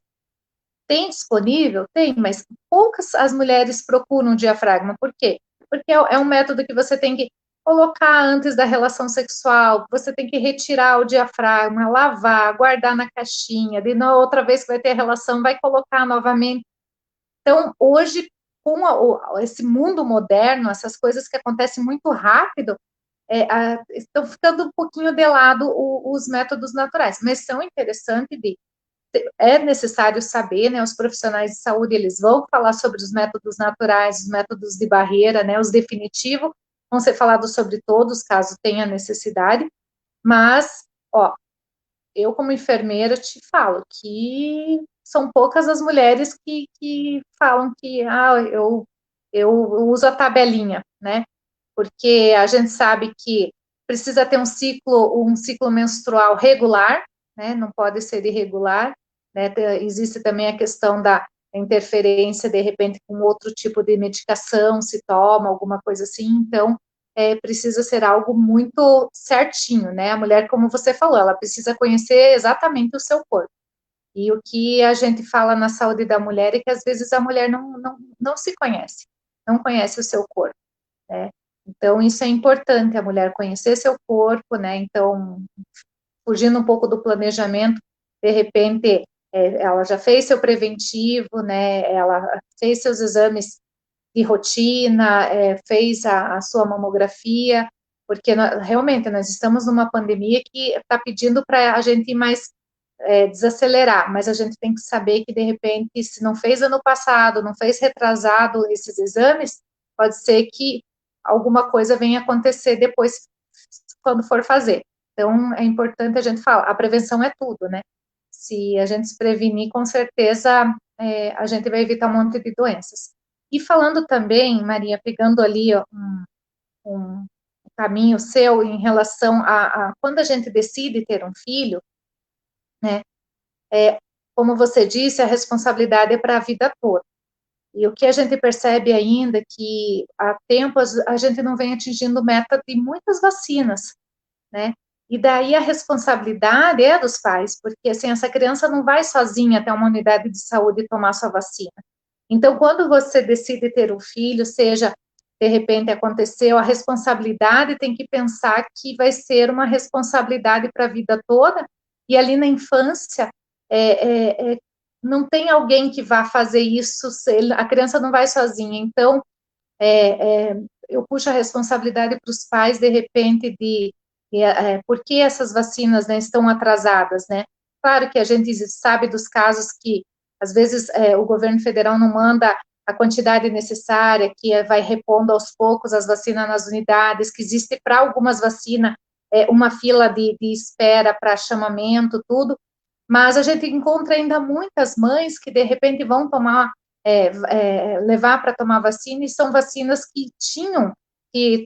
Speaker 2: Tem disponível? Tem, mas poucas as mulheres procuram o diafragma. Por quê? Porque é um método que você tem que colocar antes da relação sexual, você tem que retirar o diafragma, lavar, guardar na caixinha, de na outra vez que vai ter relação, vai colocar novamente. Então, hoje, com esse mundo moderno, essas coisas que acontecem muito rápido, estão ficando um pouquinho de lado os métodos naturais, mas são interessantes é necessário saber, né, os profissionais de saúde, eles vão falar sobre os métodos naturais, os métodos de barreira, né, os definitivos, vão ser falados sobre todos, caso tenha necessidade, mas, ó, eu como enfermeira te falo que são poucas as mulheres que falam que, eu uso a tabelinha, né, porque a gente sabe que precisa ter um ciclo menstrual regular, né, não pode ser irregular, né, existe também a questão da interferência, de repente, com outro tipo de medicação, se toma, alguma coisa assim, então, precisa ser algo muito certinho, né, a mulher, como você falou, ela precisa conhecer exatamente o seu corpo, e o que a gente fala na saúde da mulher é que, às vezes, a mulher não se conhece, não conhece o seu corpo, né, então, isso é importante, a mulher conhecer seu corpo, né, então, fugindo um pouco do planejamento, de repente, ela já fez seu preventivo, né, ela fez seus exames de rotina, fez a sua mamografia, porque realmente nós estamos numa pandemia que está pedindo para a gente ir mais desacelerar, mas a gente tem que saber que, de repente, se não fez ano passado, não fez retrasado esses exames, pode ser que alguma coisa venha acontecer depois, quando for fazer. Então, é importante a gente falar, a prevenção é tudo, né? Se a gente se prevenir, com certeza, a gente vai evitar um monte de doenças. E falando também, Maria, pegando ali ó, um caminho seu em relação a quando a gente decide ter um filho, né? Como você disse, a responsabilidade é para a vida toda. E o que a gente percebe ainda é que há tempos a gente não vem atingindo meta de muitas vacinas, né? E daí a responsabilidade é dos pais, porque assim, essa criança não vai sozinha até uma unidade de saúde tomar sua vacina. Então, quando você decide ter um filho, seja, de repente aconteceu, a responsabilidade tem que pensar que vai ser uma responsabilidade para a vida toda, e ali na infância, não tem alguém que vá fazer isso, a criança não vai sozinha, então, eu puxo a responsabilidade para os pais, de repente, por que essas vacinas, né, estão atrasadas, né? Claro que a gente sabe dos casos que, às vezes, o governo federal não manda a quantidade necessária, que vai repondo aos poucos as vacinas nas unidades, que existe para algumas vacinas uma fila de espera para chamamento, tudo, mas a gente encontra ainda muitas mães que, de repente, vão tomar, levar para tomar vacina, e são vacinas que tinham, que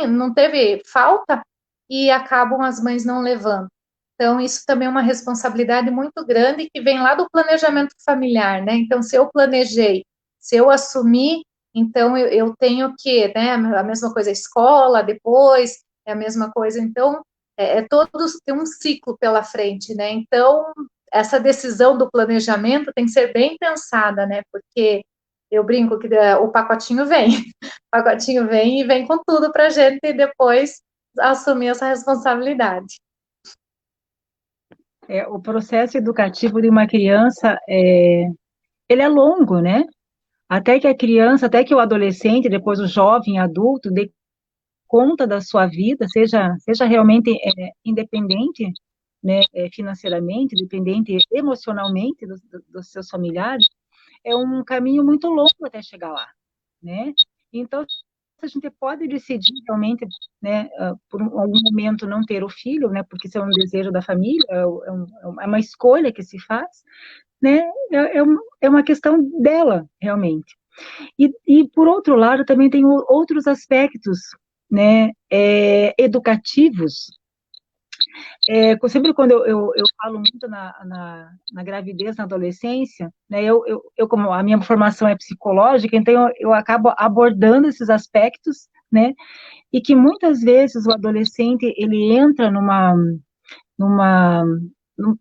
Speaker 2: não teve falta, e acabam as mães não levando. Então, isso também é uma responsabilidade muito grande que vem lá do planejamento familiar, né? Então, se eu planejei, se eu assumi, então eu tenho que, né, a mesma coisa, a escola, depois, é a mesma coisa, então, todos tem um ciclo pela frente, né? Então, essa decisão do planejamento tem que ser bem pensada, né? Porque eu brinco que o pacotinho vem, o pacotinho vem e vem com tudo para a gente depois assumir essa responsabilidade.
Speaker 1: O processo educativo de uma criança, ele é longo, né? Até que a criança, até que o adolescente, depois o jovem adulto, dê conta da sua vida, seja realmente independente, né, financeiramente, dependente emocionalmente dos seus familiares, é um caminho muito longo até chegar lá, né? Então, a gente pode decidir realmente, né, por algum momento não ter o filho, né, porque isso é um desejo da família, é uma escolha que se faz, né, é uma questão dela, realmente. E, por outro lado, também tem outros aspectos, né, educativos. Sempre quando eu falo muito na gravidez, na adolescência, né, como a minha formação é psicológica, então eu acabo abordando esses aspectos, né, e que muitas vezes o adolescente, ele entra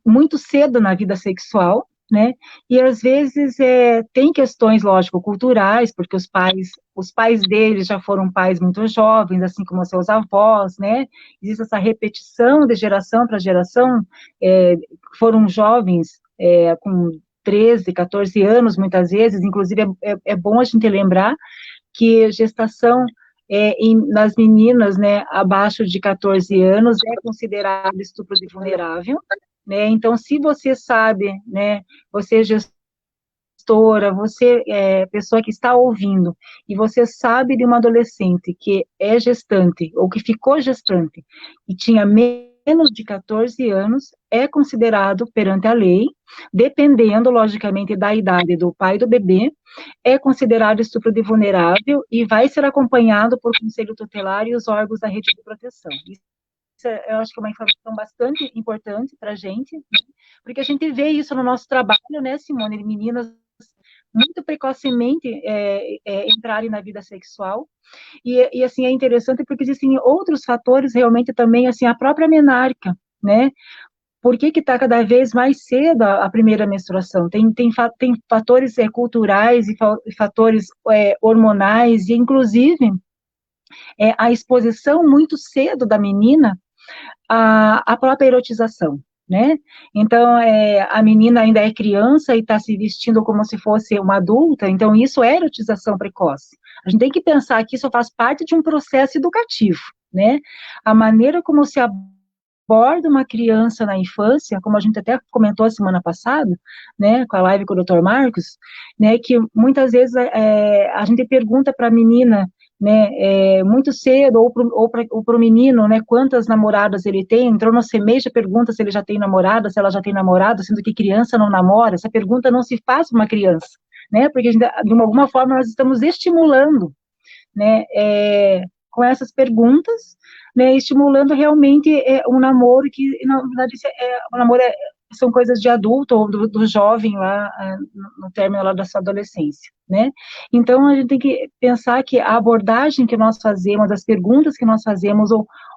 Speaker 1: muito cedo na vida sexual, né? E às vezes tem questões, lógico, culturais, porque os pais deles já foram pais muito jovens, assim como seus avós, né? Existe essa repetição de geração para geração, foram jovens com 13, 14 anos, muitas vezes, inclusive é bom a gente lembrar que gestação nas meninas, né, abaixo de 14 anos é considerado estupro de vulnerável, né? Então, se você sabe, né, você gestora, você pessoa que está ouvindo, e você sabe de uma adolescente que é gestante, ou que ficou gestante, e tinha menos de 14 anos, é considerado perante a lei, dependendo, logicamente, da idade do pai do bebê, é considerado estupro de vulnerável e vai ser acompanhado por conselho tutelar e os órgãos da rede de proteção. Eu acho que é uma informação bastante importante para a gente, né? Porque a gente vê isso no nosso trabalho, né, Simone, de meninas muito precocemente entrarem na vida sexual, e assim, é interessante porque existem outros fatores realmente também, assim, a própria menarca, né, por que está cada vez mais cedo a primeira menstruação? Tem fatores culturais e fatores hormonais, e inclusive a exposição muito cedo da menina à própria erotização, né? Então, a menina ainda é criança e está se vestindo como se fosse uma adulta, então isso é erotização precoce. A gente tem que pensar que isso faz parte de um processo educativo, né? A maneira como se aborda uma criança na infância, como a gente até comentou a semana passada, né, com a live com o Dr. Marcos, né, que muitas vezes a gente pergunta para a menina, né, muito cedo, ou para o menino, né, quantas namoradas ele tem, então não semeja pergunta se ele já tem namorada, se ela já tem namorado, sendo que criança não namora, essa pergunta não se faz para uma criança, né, porque de alguma forma nós estamos estimulando, né, com essas perguntas, né, estimulando realmente um namoro que, na verdade, o namoro são coisas de adulto ou do jovem lá, no término lá da sua adolescência, né? Então, a gente tem que pensar que a abordagem que nós fazemos, as perguntas que nós fazemos,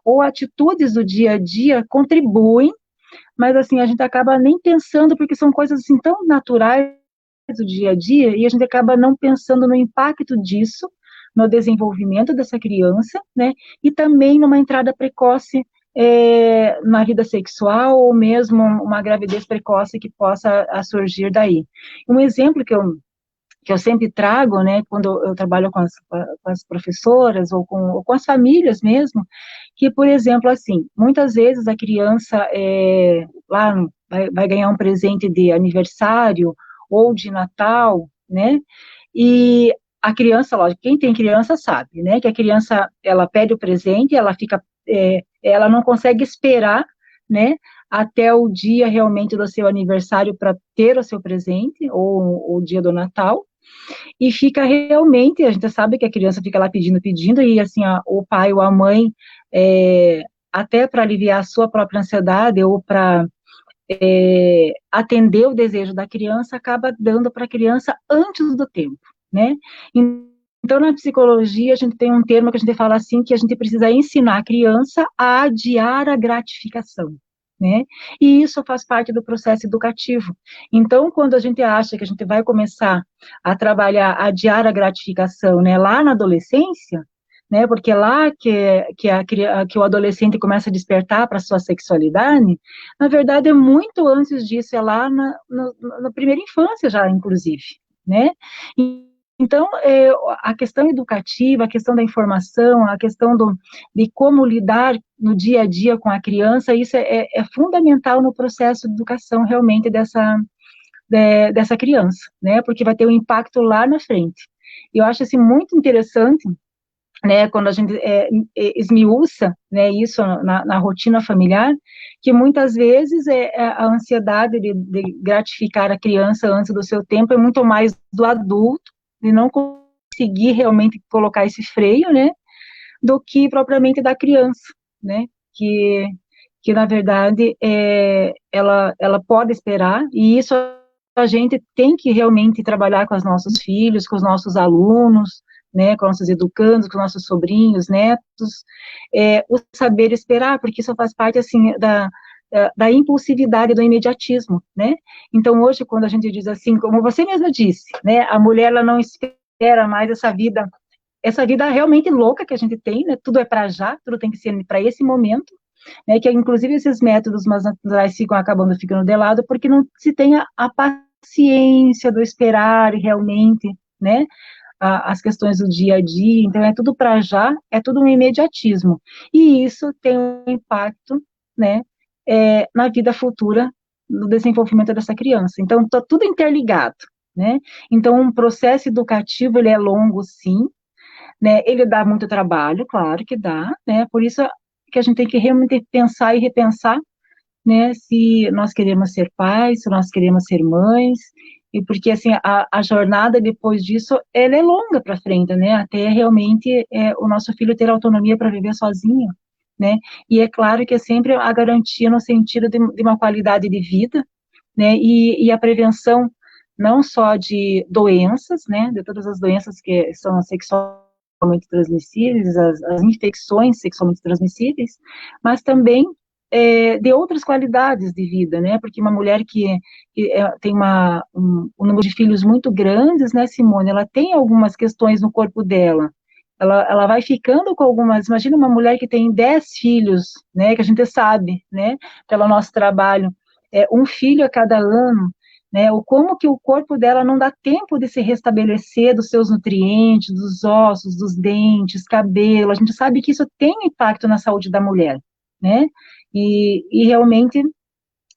Speaker 1: ou atitudes do dia a dia contribuem, mas, assim, a gente acaba nem pensando, porque são coisas, assim, tão naturais do dia a dia, e a gente acaba não pensando no impacto disso, no desenvolvimento dessa criança, né, e também numa entrada precoce na vida sexual, ou mesmo uma gravidez precoce que possa surgir daí. Um exemplo que eu sempre trago, né, quando eu trabalho com as professoras, ou com as famílias mesmo, que, por exemplo, assim, muitas vezes a criança lá vai ganhar um presente de aniversário, ou de Natal, né, e a criança, lógico, quem tem criança sabe, né, que a criança, ela pede o presente, ela fica, ela não consegue esperar, né, até o dia realmente do seu aniversário para ter o seu presente, ou o dia do Natal, e fica realmente, a gente sabe que a criança fica lá pedindo, e assim, o pai ou a mãe, até para aliviar a sua própria ansiedade, ou para atender o desejo da criança, acaba dando para a criança antes do tempo, né? Então, na psicologia, a gente tem um termo que a gente fala assim, que a gente precisa ensinar a criança a adiar a gratificação, né? E isso faz parte do processo educativo. Então, quando a gente acha que a gente vai começar a trabalhar, a adiar a gratificação, né, lá na adolescência, né, porque lá que o adolescente começa a despertar para a sua sexualidade, na verdade é muito antes disso, é lá na primeira infância já, inclusive, né? Então, a questão educativa, a questão da informação, a questão de como lidar no dia a dia com a criança, isso é fundamental no processo de educação realmente dessa criança, né? Porque vai ter um impacto lá na frente. Eu acho assim muito interessante, né, quando a gente esmiuça, né, isso na rotina familiar, que muitas vezes a ansiedade de gratificar a criança antes do seu tempo é muito mais do adulto, de não conseguir realmente colocar esse freio, né, do que propriamente da criança, né, que na verdade ela pode esperar, e isso a gente tem que realmente trabalhar com os nossos filhos, com os nossos alunos, né, com nossos educandos, com nossos sobrinhos, netos, o saber esperar, porque isso faz parte, assim, da impulsividade, do imediatismo, né? Então, hoje, quando a gente diz assim, como você mesma disse, né, a mulher, ela não espera mais essa vida realmente louca que a gente tem, né? Tudo é para já, tudo tem que ser para esse momento, né? Que inclusive esses métodos mais naturais ficam acabando ficando de lado porque não se tem a paciência do esperar realmente, né? As questões do dia a dia, então é tudo para já, é tudo um imediatismo. E isso tem um impacto, né, na vida futura, no desenvolvimento dessa criança. Então, está tudo interligado, né? Então, um processo educativo, ele é longo, sim, né? Ele dá muito trabalho, claro que dá, né? Por isso que a gente tem que realmente pensar e repensar, né, se nós queremos ser pais, se nós queremos ser mães, e porque, assim, a jornada depois disso, ela é longa para frente, né, até realmente o nosso filho ter autonomia para viver sozinho, né, e é claro que é sempre a garantia no sentido de uma qualidade de vida, né, e a prevenção não só de doenças, né, de todas as doenças que são sexualmente transmissíveis, as infecções sexualmente transmissíveis, mas também de outras qualidades de vida, né? Porque uma mulher que tem um número de filhos muito grandes, né, Simone? Ela tem algumas questões no corpo dela. Ela vai ficando com algumas. Imagina uma mulher que tem 10 filhos, né? Que a gente sabe, né? Pelo nosso trabalho, um filho a cada ano. Né, o como que o corpo dela não dá tempo de se restabelecer dos seus nutrientes, dos ossos, dos dentes, cabelo. A gente sabe que isso tem impacto na saúde da mulher, né? E realmente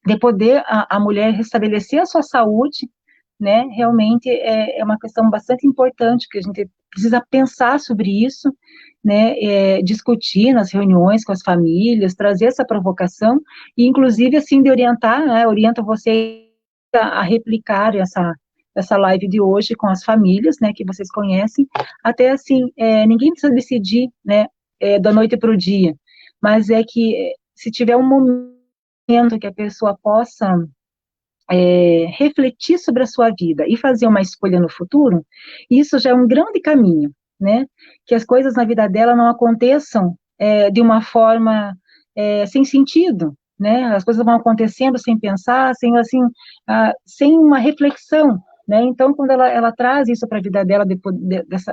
Speaker 1: de poder a mulher restabelecer a sua saúde, né? Realmente é uma questão bastante importante que a gente precisa pensar sobre isso, né? Discutir nas reuniões com as famílias, trazer essa provocação e, inclusive, assim, de orientar, né? Oriento você a replicar essa live de hoje com as famílias, né? Que vocês conhecem, até assim, ninguém precisa decidir, né? Da noite para o dia, mas é que se tiver um momento que a pessoa possa refletir sobre a sua vida e fazer uma escolha no futuro, isso já é um grande caminho, né? Que as coisas na vida dela não aconteçam de uma forma sem sentido, né? As coisas vão acontecendo sem pensar, sem assim, sem uma reflexão, né? Então, quando ela traz isso para a vida dela,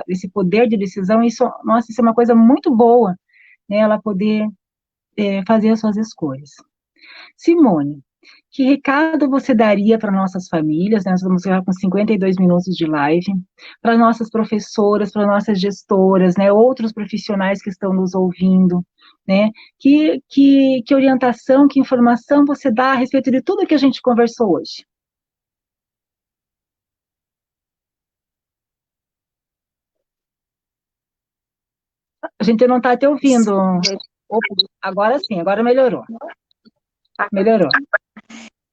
Speaker 1: desse poder de decisão, isso, nossa, isso é uma coisa muito boa, né? Ela poder fazer as suas escolhas. Simone, que recado você daria para nossas famílias, né? Nós vamos já com 52 minutos de live, para nossas professoras, para nossas gestoras, né? Outros profissionais que estão nos ouvindo, né? Que orientação, que informação você dá a respeito de tudo que a gente conversou hoje? A gente não está te ouvindo. Opa, agora sim, agora melhorou. Melhorou.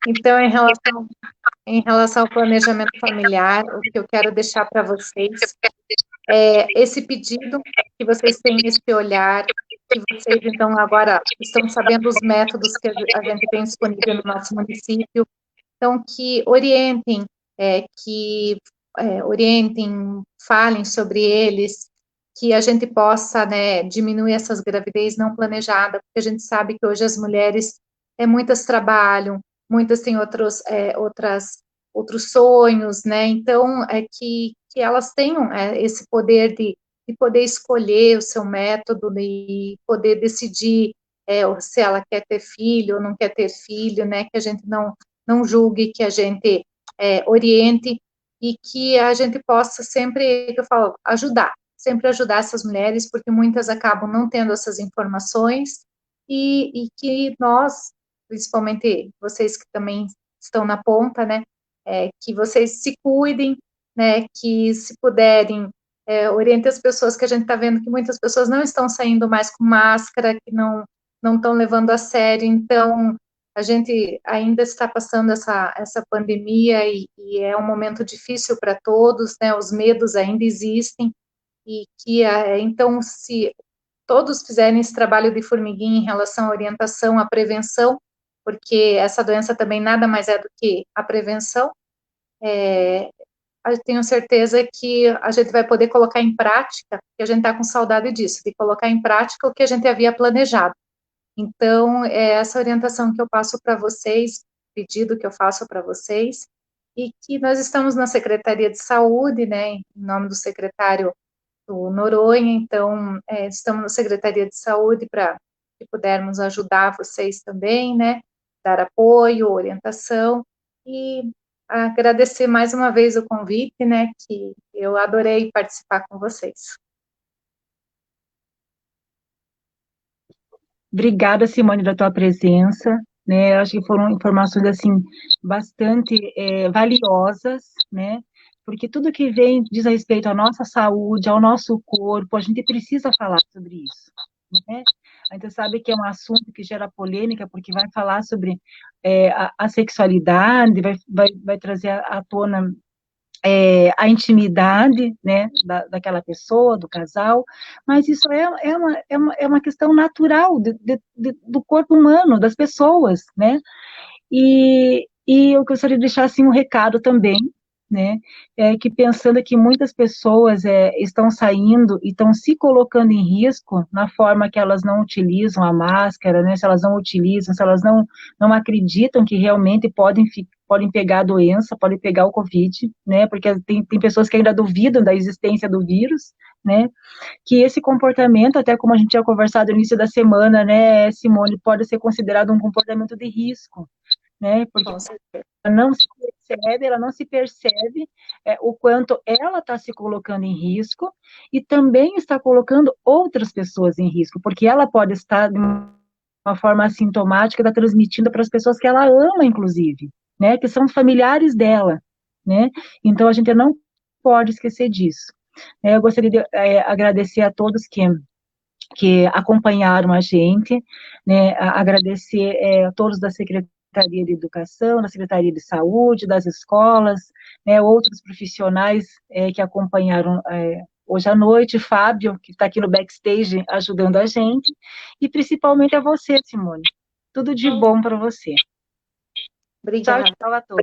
Speaker 2: Então, em relação ao planejamento familiar, o que eu quero deixar para vocês é esse pedido, que vocês têm esse olhar, que vocês, então, agora estão sabendo os métodos que a gente tem disponível no nosso município, então, que orientem, orientem, falem sobre eles, que a gente possa, né, diminuir essas gravidez não planejadas, porque a gente sabe que hoje as mulheres, muitas trabalham, muitas têm outros sonhos, né, então, que elas tenham esse poder de poder escolher o seu método, de poder decidir se ela quer ter filho ou não quer ter filho, né, que a gente não julgue, que a gente oriente e que a gente possa sempre, que eu falo, sempre ajudar essas mulheres, porque muitas acabam não tendo essas informações e que nós, principalmente vocês que também estão na ponta, né, que vocês se cuidem, né, que se puderem, orientem as pessoas, que a gente está vendo que muitas pessoas não estão saindo mais com máscara, que não estão levando a sério, então a gente ainda está passando essa pandemia e é um momento difícil para todos, né, os medos ainda existem, e que, então, se todos fizerem esse trabalho de formiguinha em relação à orientação, à prevenção, porque essa doença também nada mais é do que a prevenção, eu tenho certeza que a gente vai poder colocar em prática, que a gente está com saudade disso, de colocar em prática o que a gente havia planejado. Então, é essa orientação que eu passo para vocês, pedido que eu faço para vocês, e que nós estamos na Secretaria de Saúde, né, em nome do secretário do Noronha, então, estamos na Secretaria de Saúde para que pudermos ajudar vocês também, né, dar apoio, orientação, e agradecer mais uma vez o convite, né, que eu adorei participar com vocês.
Speaker 1: Obrigada, Simone, da tua presença, né? Acho que foram informações assim bastante valiosas, né? Porque tudo que vem diz respeito à nossa saúde, ao nosso corpo, a gente precisa falar sobre isso, né? A gente sabe que é um assunto que gera polêmica, porque vai falar sobre a sexualidade, vai trazer à tona a intimidade, né, daquela pessoa, do casal, mas isso é uma questão natural do corpo humano, das pessoas, né, e eu gostaria de deixar, assim, um recado também, né, que pensando que muitas pessoas estão saindo e estão se colocando em risco na forma que elas não utilizam a máscara, né, se elas não utilizam, se elas não acreditam que realmente podem pegar a doença, podem pegar o Covid, né, porque tem pessoas que ainda duvidam da existência do vírus, né, que esse comportamento, até como a gente tinha conversado no início da semana, né, Simone, pode ser considerado um comportamento de risco, né, porque ela não se percebe o quanto ela está se colocando em risco e também está colocando outras pessoas em risco, porque ela pode estar de uma forma assintomática, está transmitindo para as pessoas que ela ama, inclusive, né, que são familiares dela, né, então a gente não pode esquecer disso. Eu gostaria de agradecer a todos que acompanharam a gente, né, agradecer a todos da Secretaria de Educação, da Secretaria de Saúde, das escolas, né, outros profissionais que acompanharam hoje à noite, Fábio, que está aqui no backstage ajudando a gente, e principalmente a você, Simone. Tudo de bom para você.
Speaker 2: Obrigada.
Speaker 1: Tchau, tchau a todos.